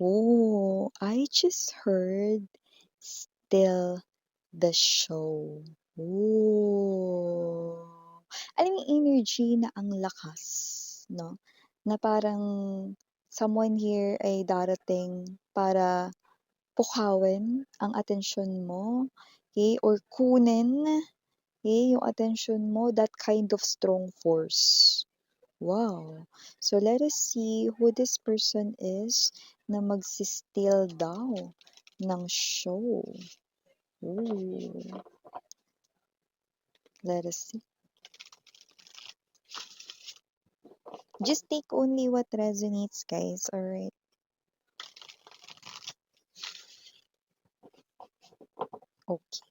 Oh, I just heard Still the Show. Oh. Alam mo yung energy na ang lakas, 'no? Na parang someone here ay darating para pukawin ang atensyon mo, okey, or kunin, yung atensyon mo, that kind of strong force. Wow! So let us see who this person is na magsi-steal daw ng show. Ooh, let us see. Just take only what resonates, guys, alright? Okay.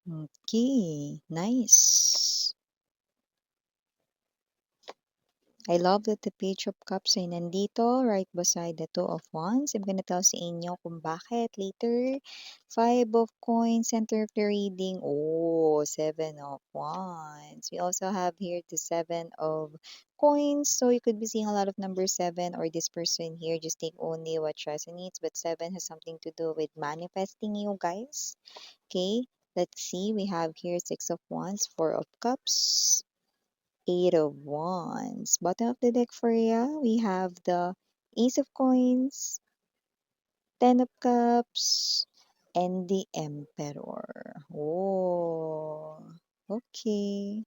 Okay, nice. I love that the Page of Cups ay nandito right beside the Two of Wands. I'm gonna tell sa inyo kung bakit later. Five of Coins, center of the reading. Oh, Seven of Wands. We also have here the Seven of Coins. So you could be seeing a lot of number seven, or this person here. Just take only what resonates. But seven has something to do with manifesting, you guys. Okay, let's see. We have here Six of Wands, Four of Cups, Eight of Wands. Bottom of the deck for ya, we have the Ace of Coins, Ten of Cups, and the Emperor. Oh, okay.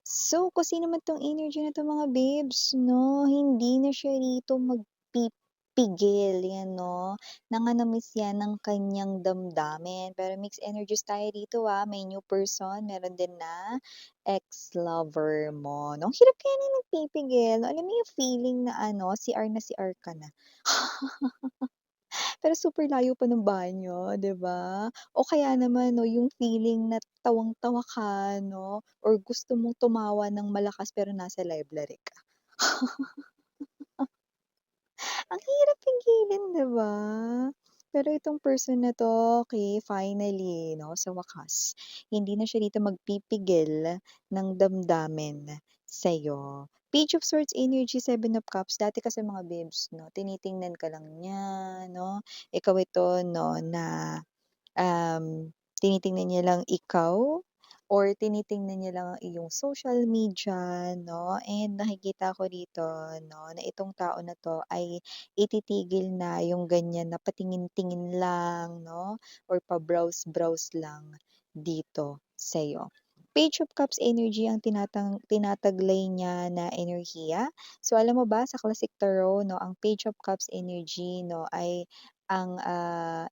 So, kasi naman 'tong energy na 'to mga babes 'no, hindi na siya rito magpipigil 'yan 'no, nanganamiss 'yan ng kaniyang damdamin. Pero mixed energies tayo dito, may new person, meron din na ex-lover mo 'no. Ang hirap kaya na nagpipigil, alam mo yung feeling na ano, CR na CR ka na. Pero super layo pa ng bahay niyo, 'di ba? O kaya naman 'no, yung feeling na tawang-tawa ka 'no, or gusto mong tumawa ng malakas pero nasa library ka. Ang hirap pigilin, 'di ba? Pero itong person na 'to, okay, finally 'no, sa wakas, hindi na siya dito magpipigil ng damdamin sa'yo. Page of Swords energy, Seven of Cups, dati kasi mga babes 'no, tinitingnan ka lang niya 'no, ikaw ito 'no na tinitingnan niya lang ikaw or tinitingnan niya lang ang iyong social media 'no, and nakikita ko dito 'no, na itong tao na 'to ay ititigil na yung ganyan na patingin-tingin lang 'no, or pa-browse-browse lang dito sa'yo. Page of Cups energy ang tinataglay niya na enerhiya. So, alam mo ba sa classic tarot 'no, ang Page of Cups energy 'no ay ang,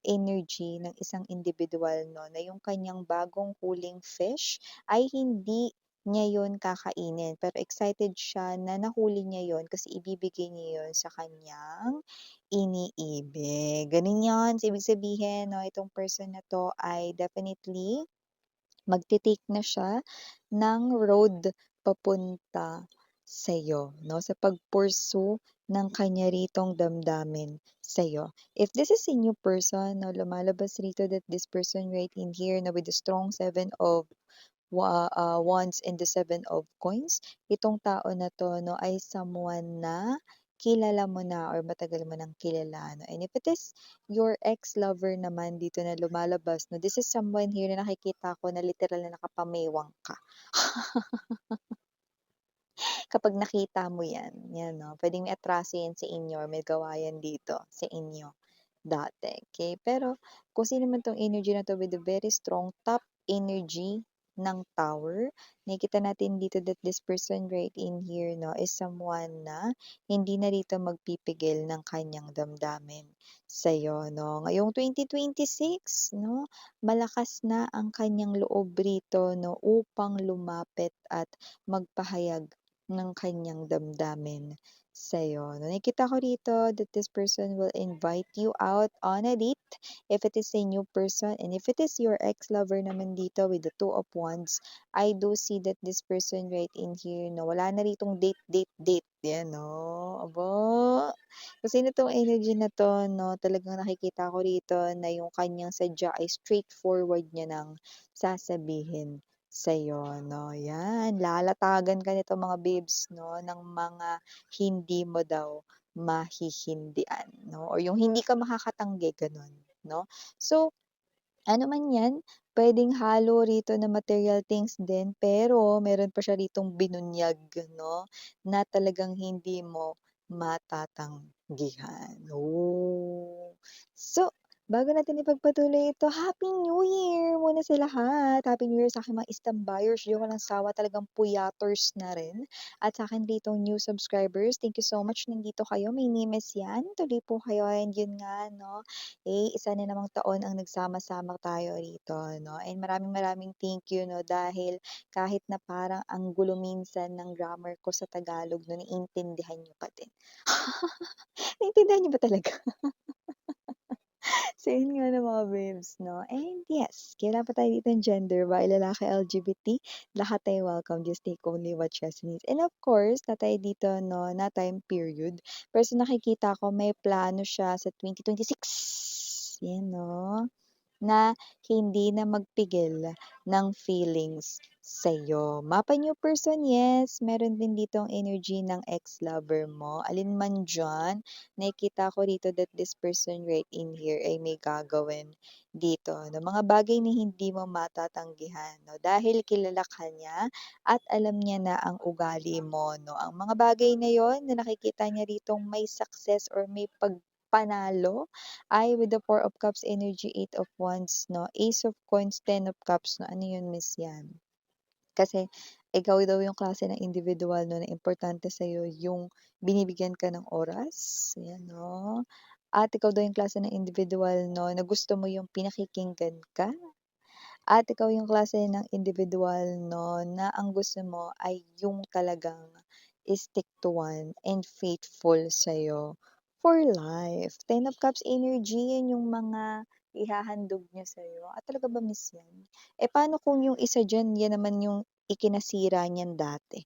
energy ng isang individual 'no, na yung kanyang bagong huling fish ay hindi niya yun kakainin, pero excited siya na nahuli niya yun kasi ibibigay niya yun sa kanyang iniibig. Ganun yun. So, ibig sabihin 'no, itong person na 'to ay definitely magte-take na siya ng road papunta sa'yo 'no, sa pag-pursue ng kanya ritong damdamin sa'yo. If this is a new person 'no, lumalabas rito that this person right in here na with the strong Seven of Wands and the Seven of Coins, itong tao na 'to 'no ay someone na kilala mo na or matagal mo ng kilala 'no. And if it is your ex-lover naman dito na lumalabas 'no, this is someone here na nakikita ko na literal na nakapamewang ka. Kapag nakita mo 'yan, 'yan 'no, puwedeng may atraso 'yan sa inyo or may gawa dito sa inyo dati, okey? Pero kung sino man 'tong energy na 'to with a very strong top energy ng Tower, nakikita natin dito that this person right in here 'no, is someone na hindi na rito magpipigil ng kanyang damdamin sa'yo 'no. Ngayong 2026 'no, malakas na ang kanyang loob rito 'no, upang lumapit at magpahayag ng kanyang damdamin sa'yo 'no. Nakikita ko rito that this person will invite you out on a date if it is a new person, and if it is your ex-lover naman dito with the Two of Wands, I do see that this person right in here 'no, wala na ritong date, date, date, 'yan 'no. Aba, kasi nitong energy na 'to 'no, talagang nakikita ko rito na yung kanyang sadya ay straightforward niya ng sasabihin sa'yo 'no, 'yan. Lalatagan ka nito mga babes 'no, ng mga hindi mo daw mahihindian 'no, or yung hindi ka makakatanggi gano'n 'no. So, ano man 'yan, puwedeng halo rito na material things din, pero meron pa siya ritong binunyag 'no, na talagang hindi mo matatanggihan. Oh. So, bago natin ipagpatuloy ito, Happy New Year muna sa lahat. Happy New Year sa aking mga istambuyers diyan walang sawa, talagang puyaters na rin. At sa akin ditong new subscribers, thank you so much nandito kayo. My name is Yan, tuloy po kayo and yun nga 'no, isa na namang taon ang nagsama-sama tayo rito 'no, and maraming maraming thank you 'no, dahil kahit na parang ang gulo minsan ng grammar ko sa Tagalog 'no, naiintindihan niyo pa din. Naintindihan niyo ba talaga? So yun nga 'no mga babes 'no, and yes, kaya pa tayo dito ng gender, babae, lalaki, LGBT, lahat ay welcome, just take only what resonates. And of course, na tayo dito 'no, na time period, pero sa nakikita ko may plano siya sa 2026, 'yan 'no. Na hindi na magpigil ng feelings sa'yo. Mapa new person, yes, meron din ditong energy ng ex-lover mo. Alin man diyan, nakikita ko rito that this person right in here ay may gagawin dito na mga bagay na hindi mo matatanggihan 'no, dahil kilala ka niya at alam niya na ang ugali mo 'no. Ang mga bagay na yon na nakikita niya ritong may success or may pagpanalo ay with the Four of Cups energy, Eight of Wands 'no, Ace of Coins, Ten of Cups 'no, ano yun Miss yan? Kasi ikaw daw yung klase ng individual 'no, na importante sa'yo yung binibigyan ka ng oras, ayan 'no. At ikaw daw yung klase ng individual 'no, na gusto mo yung pinakikinggan ka. At ikaw yung klase ng individual 'no, na ang gusto mo ay yung talagang stick to one and faithful sa'yo for life. Ten of Cups energy, yan yung mga ihahandog niya sa'yo. At talaga ba miss yan? Eh, paano kung yung isa diyan, yan naman yung ikinasira niyan dati?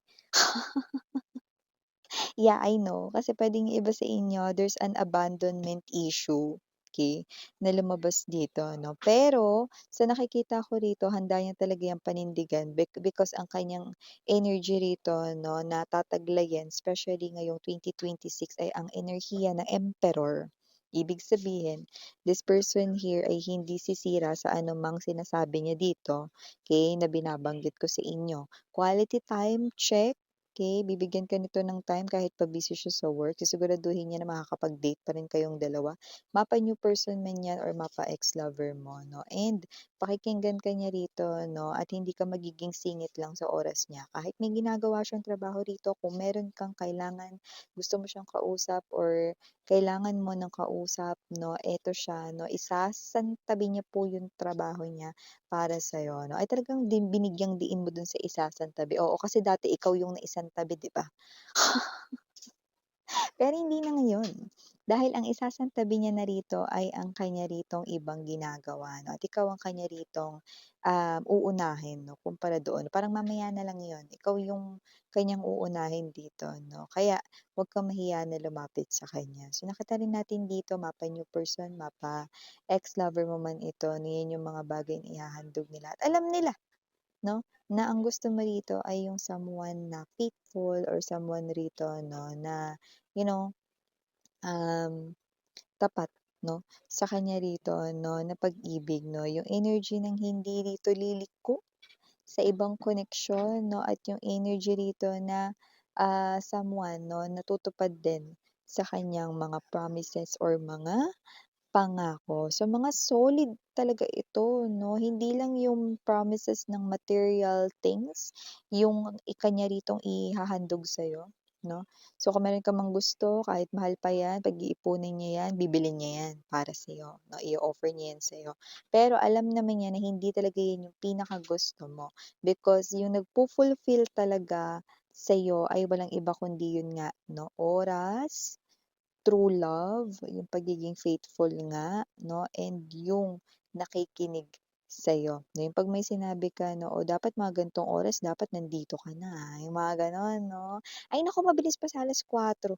Yeah, I know. Kasi puwedeng yung iba sa inyo, there's an abandonment issue, okey, na lumabas dito 'no. Pero sa nakikita ko rito, handa niya talaga yang panindigan because ang kanyang energy rito 'no, na tataglayin especially ngayong 2026 ay ang enerhiya ng Emperor. Ibig sabihin, this person here ay hindi sisira sa anumang sinasabi niya dito, okey, na binabanggit ko sa inyo. Quality time, check. Okay, bibigyan ka nito ng time kahit pa busy siya sa work, sisiguraduhin niya na makakapag-date pa rin kayong dalawa. Mapa new person man 'yan or mapa ex-lover mo 'no, and pakikinggan ka niya rito 'no, at hindi ka magiging singit lang sa oras niya. Kahit may ginagawa siyang trabaho rito, kung meron kang kailangan, gusto mo siyang kausap or kailangan mo ng kausap 'no, eto siya 'no, isasantabi niya po yung trabaho niya para sa'yo 'no, ay talagang binigyang diin mo dun sa isasantabi. Oo, kasi dati ikaw yung naisantabi 'di ba? Pero hindi na ngayon, dahil ang isasantabi niya na rito ay ang kanya ritong ibang ginagawa 'no, at ikaw ang kanya ritong, uunahin 'no, kumpara doon. Parang mamaya na lang 'yun, ikaw yung kanyang uunahin dito 'no, kaya huwag kang mahiya na lumapit sa kanya. So nakita rin natin dito mapa new person, mapa ex-lover mo man ito, na 'yan yung mga bagay na ihahandog nila at alam nila 'no, na ang gusto mo rito ay yung someone na faithful or someone rito 'no, na you know, um, tapat 'no, sa kanya rito 'no, na pag-ibig 'no, yung energy ng hindi rito liliko sa ibang koneksyon 'no, at yung energy rito na, someone 'no, na tutupad din sa kanyang mga promises or mga pangako. So, mga solid talaga ito 'no, hindi lang yung promises ng material things yung kanya ritong ihahandog sa'yo 'no. So, kung meron ka mang gusto kahit mahal pa 'yan, pag-iipunin niya 'yan, bibilhin niya 'yan para sa'yo 'no, i-o-offer niya 'yan sa'yo. Pero alam naman niya na hindi talaga 'yan yung pinakagusto mo because yung nagfu-fulfill talaga sa'yo ay walang iba kundi yun nga 'no, oras, true love, yung pagiging faithful nga 'no, and yung nakikinig sa'yo. Na yung 'pag may sinabi ka 'no, "O dapat mga ganitong oras dapat nandito ka na." Yung mga gano'n 'no. Ay naku, mabilis pa sa 4:00.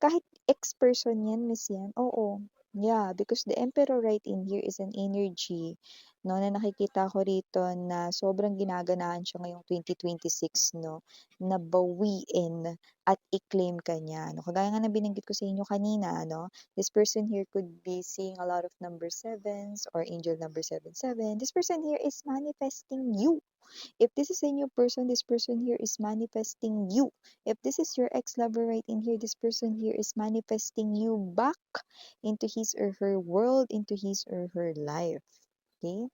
Kahit ex-person 'yan, miss 'yan, oo. Yeah, because the emperor right in here is an energy 'no, na nakikita ko rito na sobrang ginaganahan siya ngayong 2026 'no, na bawiin at i-claim ka niya 'no. Kagaya nga ng binanggit ko sa inyo kanina 'no, this person here could be seeing a lot of number sevens or angel number 77. This person here is manifesting you. If this is a new person, this person here is manifesting you. If this is your ex-lover right in here, this person here is manifesting you back into his or her world, into his or her life. Okay?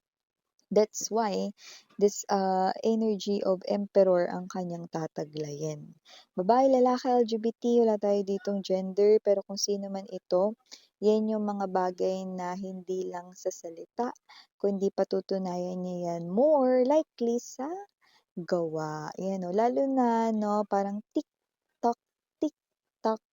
That's why this energy of emperor ang kanyang tataglayin. Babae, lalaki, LGBT, wala tayo ditong gender, pero kung sino man ito, yan yung mga bagay na hindi lang sa salita, kundi patutunayan niya yan more likely sa gawa. Yan o, lalo na no, parang tick-tock, tick-tock.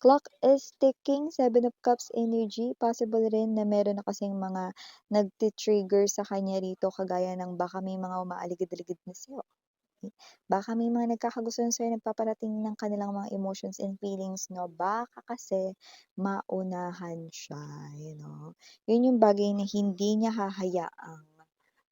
Clock is ticking, Seven of Cups energy. Possible rin na meron na kasing mga nagti-trigger sa kanya rito kagaya ng baka may mga umaaligid-aligid na sa'yo. Baka may mga nagkakagustuhan sa'yo, nagpaparating ng kanilang mga emotions and feelings 'no, baka kasi maunahan siya, Yun yung bagay na hindi niya hahayaang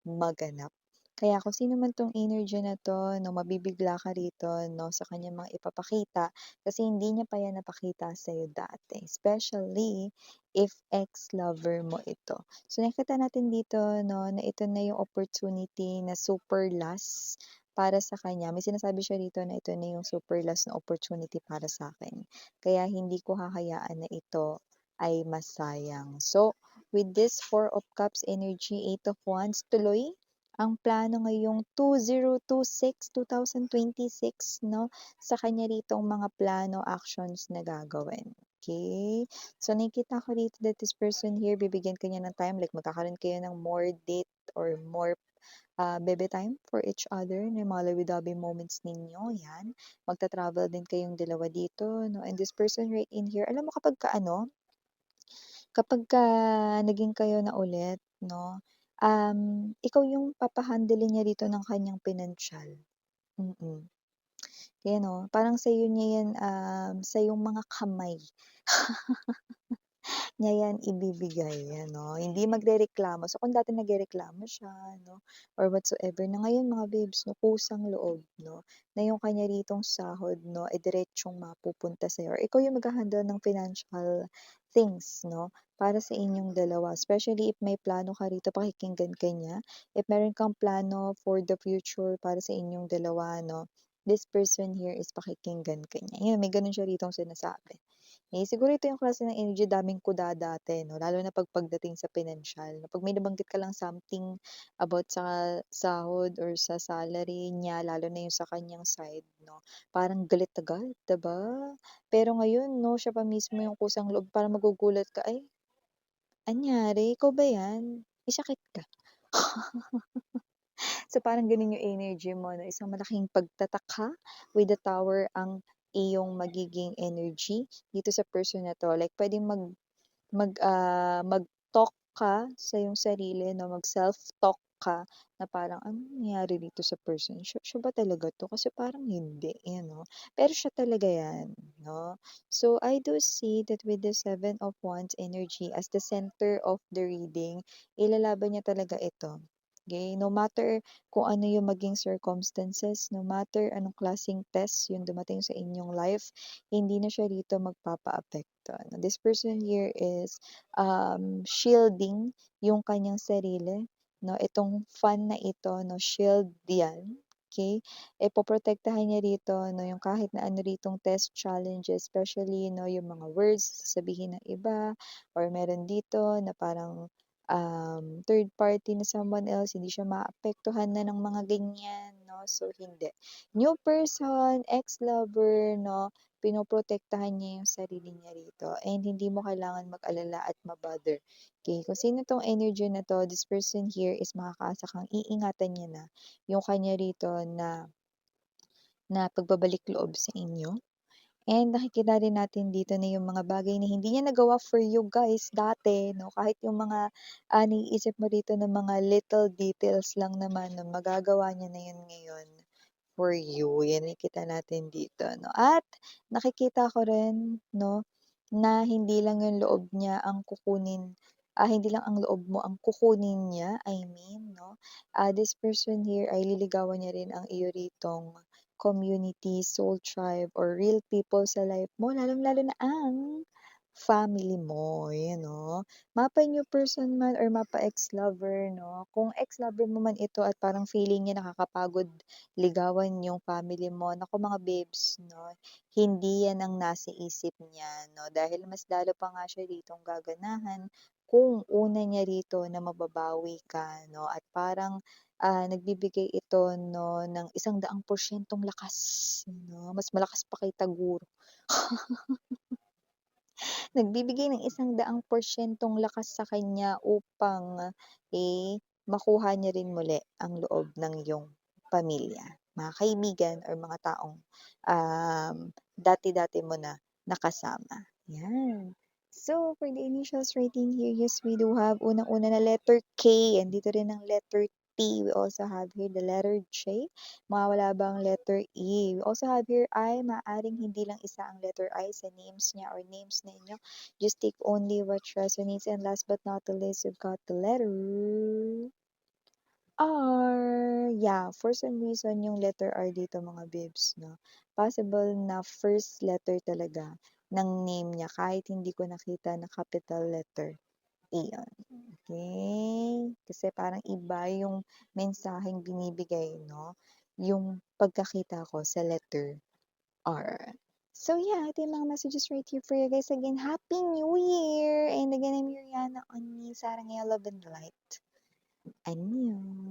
maganap. Kaya kung sino man 'tong energy na 'to 'no, mabibigla ka rito 'no, sa kanyang mga ipapakita kasi hindi niya pa 'yan napakita sa'yo dati, especially if ex-lover mo ito. So nakikita natin dito 'no, na ito na yung opportunity na super last para sa kanya. May sinasabi siya rito na ito na yung super last na opportunity para sa'kin. Kaya hindi ko hahayaan na ito ay masayang. So, with this Four of Cups energy, Eight of Wands, tuloy ang plano ngayong 2026 'no, sa kanya ritong mga plano, actions na gagawin, okey? So, nakikita ko rito that this person here, bibigyan ka niya ng time, like magkakaroon kayo ng more date or more, bebe time for each other na mga lovey-dovey moments ninyo, 'yan. Magta-travel din kayong dalawa dito 'no, and this person right in here, alam mo kapagka ano, kapagka naging kayo na ulit 'no, ikaw yung papahandle niya dito ng kanyang pinansiyal, mm. Yan 'no, parang sa'yo niya yan, sa iyong mga kamay niya yan ibibigay ano, hindi magrereklamo. So, kung dati nagrereklamo siya 'no, or whatsoever na ngayon mga babes 'no, kusang loob 'no, na yung kanya ritong sahod 'no, eh, diretsong mapupunta sa'yo or ikaw yung magha-handle ng financial things 'no, para sa inyong dalawa. Especially if may plano ka rito, pakikinggan ka niya. If meron kang plano for the future para sa inyong dalawa 'no, this person here is pakikinggan ka niya. Yan, may gano'n siya ritong sinasabi. Eh, siguro ito yung klase ng energy daming kuda dati 'no, lalo na 'pag pagdating sa pinansiyal 'no. 'Pag may nabanggit ka lang something about sa sahod or sa salary niya, lalo na yung sa kanyang side 'no, parang galit agad, 'di ba? Pero ngayon 'no, siya pa mismo yung kusang loob, parang magugulat ka, "Ay, anyari, ikaw ba 'yan? May sakit ka?" So, parang gano'n yung energy mo 'no, isang malaking pagtataka with the tower ang iyong magiging energy dito sa person na 'to. Like puwedeng mag-talk ka sa iyong sarili 'no, mag-self-talk ka na parang, "Anong nangyari dito sa person, siya ba talaga 'to? Kasi parang hindi," Pero siya talaga 'yan 'no. So, I do see that with the Seven of Wands energy as the center of the reading, ilalaban niya talaga ito, okey? No matter kung ano yung maging circumstances, no matter anong klaseng test yung dumating sa inyong life, hindi na siya rito magpapaapekto 'no. This person here is, shielding yung kanyang sarili 'no, itong fan na ito 'no, shield 'yan, okey? Poprotektahan niya rito 'no, yung kahit na ano ritong test, challenges, especially 'no, yung mga words sasabihin ng iba or meron dito na parang, third party na someone else, hindi siya maapektuhan na ng mga ganyan 'no, so hindi. New person, ex-lover 'no, pinoprotektahan niya yung sarili niya rito and hindi mo kailangan mag-alala at ma-bother. Okay, kung sino 'tong energy na 'to, this person here is makakaasa kang iingatan niya na yung kanya rito na na pagbabalik-loob sa inyo. And nakikita din natin dito na yung mga bagay na hindi niya nagawa for you guys dati 'no, kahit yung mga, naiisip mo dito na mga little details lang naman 'no, magagawa niya na yun ngayon for you. Yan nakikita natin dito 'no. At nakikita ko rin 'no, na hindi lang yung loob niya ang kukunin, hindi lang ang loob mo ang kukunin niya, I mean 'no. This person here ay liligawan niya rin ang iyo ritong community, soul tribe, or real people sa life mo, lalong-lalo na ang family mo, yan 'no. Mapa new person man or mapa ex-lover 'no, kung ex-lover mo man ito at parang feeling niya nakakapagod ligawan yung family mo, naku mga babes 'no, hindi yan ang nasa isip niya 'no, dahil mas lalo pa nga siya ditong gaganahan kung una niya rito na mababawi ka 'no, at parang nagbibigay ito 'no ng 100% lakas 'no, mas malakas pa kay Taguro. Nagbibigay ng 100% lakas sa kanya upang, makuha niya rin muli ang loob ng iyong pamilya, mga kaibigan or mga taong, dati-dati mo na nakasama, 'yan. So, for the initials writing here, yes, we do have unang-una na letter K, and dito rin ang letter T. We also have here the letter J. Mawawala ba ang letter E? We also have here I, maaaring hindi lang isa ang letter I sa names niya or names ninyo. Just take only what resonates. And last but not the least, we've got the letter R. Yeah, for some reason yung letter R dito mga bibs 'no, possible na first letter talaga ng name niya kahit hindi ko nakita na capital letter, iyon. Okay, kasi parang iba yung mensaheng binibigay 'no, yung pagkakita ko sa letter R. So yeah, ito yung mga messages right here for you guys. Again, Happy New Year! And again, I'm Yuriana on Sarang Love and Light. 안녕.